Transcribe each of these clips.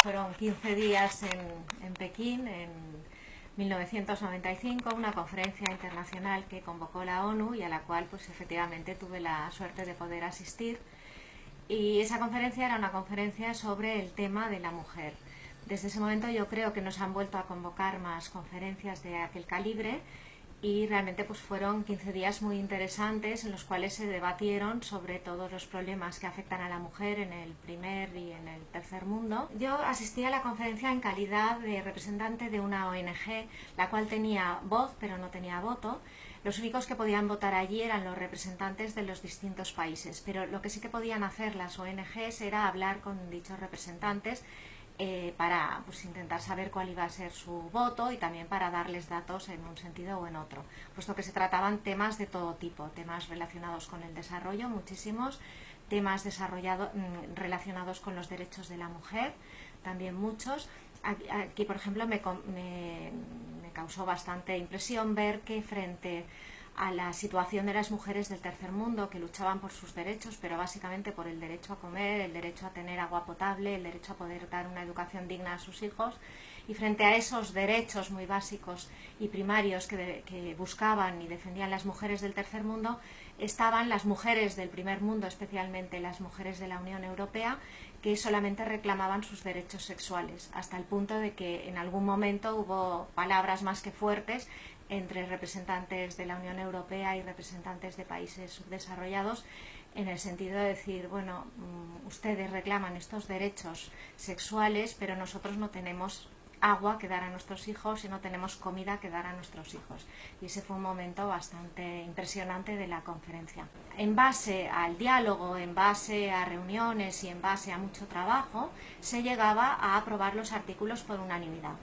Fueron 15 días en Pekín en 1995, una conferencia internacional que convocó la ONU y a la cual pues efectivamente tuve la suerte de poder asistir. Y esa conferencia era una conferencia sobre el tema de la mujer. Desde ese momento yo creo que nos han vuelto a convocar más conferencias de aquel calibre y realmente pues fueron 15 días muy interesantes en los cuales se debatieron sobre todos los problemas que afectan a la mujer en el primer y en el tercer mundo. Yo asistí a la conferencia en calidad de representante de una ONG, la cual tenía voz pero no tenía voto. Los únicos que podían votar allí eran los representantes de los distintos países, pero lo que sí que podían hacer las ONGs era hablar con dichos representantes para pues, intentar saber cuál iba a ser su voto y también para darles datos en un sentido o en otro, puesto que se trataban temas de todo tipo, temas relacionados con el desarrollo, muchísimos, temas relacionados con los derechos de la mujer, también muchos. Aquí por ejemplo, me causó bastante impresión ver que frente a la situación de las mujeres del tercer mundo que luchaban por sus derechos, pero básicamente por el derecho a comer, el derecho a tener agua potable, el derecho a poder dar una educación digna a sus hijos, y frente a esos derechos muy básicos y primarios que buscaban y defendían las mujeres del tercer mundo, estaban las mujeres del primer mundo, especialmente las mujeres de la Unión Europea, que solamente reclamaban sus derechos sexuales, hasta el punto de que en algún momento hubo palabras más que fuertes entre representantes de la Unión Europea y representantes de países subdesarrollados, en el sentido de decir, bueno, ustedes reclaman estos derechos sexuales, pero nosotros no tenemos agua que dar a nuestros hijos y no tenemos comida que dar a nuestros hijos. Y ese fue un momento bastante impresionante de la conferencia. En base al diálogo, en base a reuniones y en base a mucho trabajo, se llegaba a aprobar los artículos por unanimidad.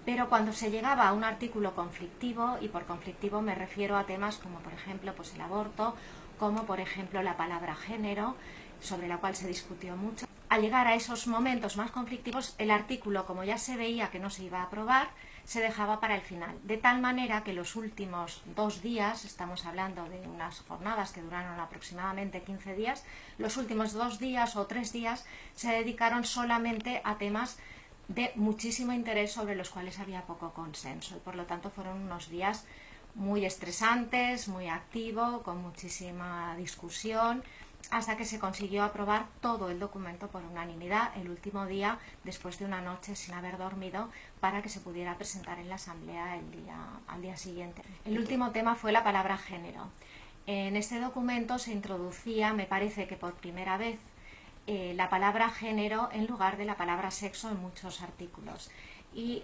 Pero cuando se llegaba a un artículo conflictivo, y por conflictivo me refiero a temas como por ejemplo pues el aborto, como por ejemplo la palabra género, sobre la cual se discutió mucho, al llegar a esos momentos más conflictivos, el artículo, como ya se veía que no se iba a aprobar, se dejaba para el final, de tal manera que los últimos 2 días, estamos hablando de unas jornadas que duraron aproximadamente 15 días, los últimos 2 días o 3 días se dedicaron solamente a temas de muchísimo interés sobre los cuales había poco consenso, y por lo tanto fueron unos días muy estresantes, muy activos, con muchísima discusión, hasta que se consiguió aprobar todo el documento por unanimidad el último día, después de una noche sin haber dormido, para que se pudiera presentar en la asamblea al día siguiente. El último tema fue la palabra género. En este documento se introducía, me parece que por primera vez, la palabra género en lugar de la palabra sexo en muchos artículos. Y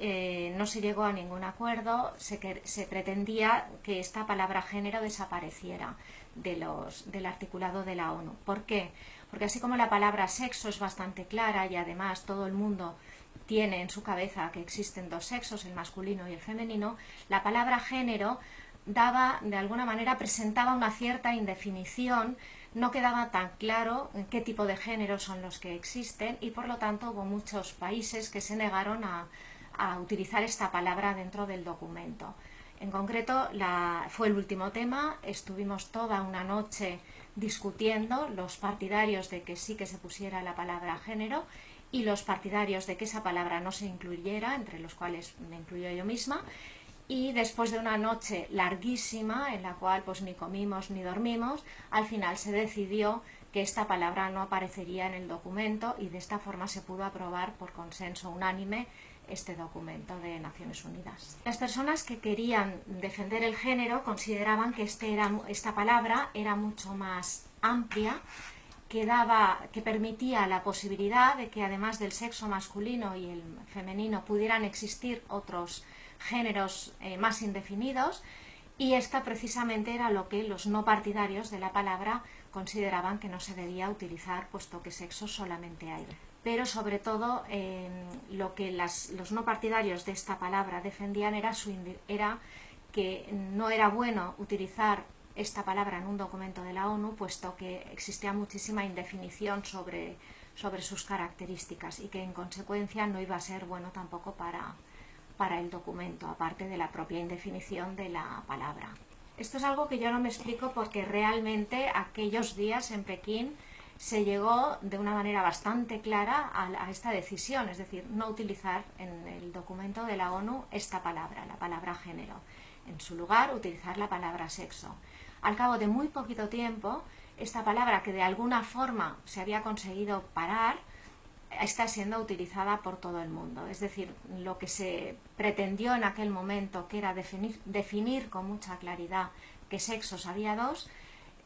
no se llegó a ningún acuerdo, se pretendía que esta palabra género desapareciera del articulado de la ONU. ¿Por qué? Porque así como la palabra sexo es bastante clara y además todo el mundo tiene en su cabeza que existen 2 sexos, el masculino y el femenino, la palabra género daba, de alguna manera, presentaba una cierta indefinición, no quedaba tan claro en qué tipo de géneros son los que existen y por lo tanto hubo muchos países que se negaron a utilizar esta palabra dentro del documento. En concreto, fue el último tema, estuvimos toda una noche discutiendo, los partidarios de que sí que se pusiera la palabra género y los partidarios de que esa palabra no se incluyera, entre los cuales me incluyo yo misma, y después de una noche larguísima en la cual pues ni comimos ni dormimos, al final se decidió que esta palabra no aparecería en el documento y de esta forma se pudo aprobar por consenso unánime este documento de Naciones Unidas. Las personas que querían defender el género consideraban que esta palabra era mucho más amplia, que permitía la posibilidad de que además del sexo masculino y el femenino pudieran existir otros géneros más indefinidos, y esta precisamente era lo que los no partidarios de la palabra consideraban que no se debía utilizar, puesto que sexo solamente hay. Pero sobre todo lo que los no partidarios de esta palabra defendían era que no era bueno utilizar esta palabra en un documento de la ONU, puesto que existía muchísima indefinición sobre sus características y que en consecuencia no iba a ser bueno tampoco para el documento, aparte de la propia indefinición de la palabra. Esto es algo que yo no me explico porque realmente aquellos días en Pekín se llegó de una manera bastante clara a esta decisión, es decir, no utilizar en el documento de la ONU esta palabra, la palabra género. En su lugar, utilizar la palabra sexo. Al cabo de muy poquito tiempo, esta palabra que de alguna forma se había conseguido parar, está siendo utilizada por todo el mundo. Es decir, lo que se pretendió en aquel momento, que era definir con mucha claridad qué sexos había dos,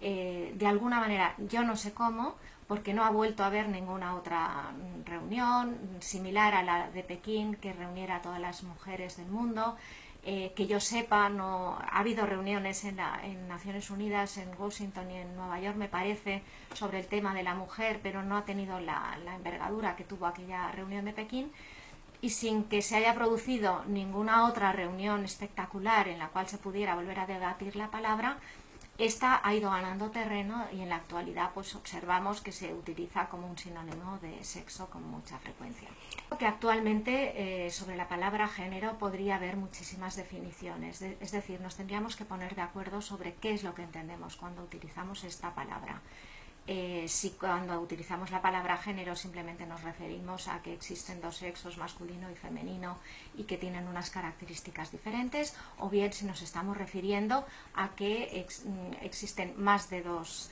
de alguna manera, yo no sé cómo, porque no ha vuelto a haber ninguna otra reunión similar a la de Pekín que reuniera a todas las mujeres del mundo. Que yo sepa, no ha habido reuniones en Naciones Unidas, en Washington y en Nueva York, me parece, sobre el tema de la mujer, pero no ha tenido la envergadura que tuvo aquella reunión de Pekín. Y sin que se haya producido ninguna otra reunión espectacular en la cual se pudiera volver a debatir la palabra, esta ha ido ganando terreno y en la actualidad pues observamos que se utiliza como un sinónimo de sexo con mucha frecuencia. Que actualmente sobre la palabra género podría haber muchísimas definiciones, es decir, nos tendríamos que poner de acuerdo sobre qué es lo que entendemos cuando utilizamos esta palabra. Si cuando utilizamos la palabra género simplemente nos referimos a que existen dos sexos, masculino y femenino, y que tienen unas características diferentes, o bien si nos estamos refiriendo a que existen más de dos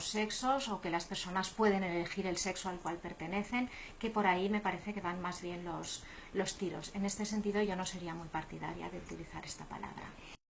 sexos, o que las personas pueden elegir el sexo al cual pertenecen, que por ahí me parece que van más bien los tiros. En este sentido yo no sería muy partidaria de utilizar esta palabra.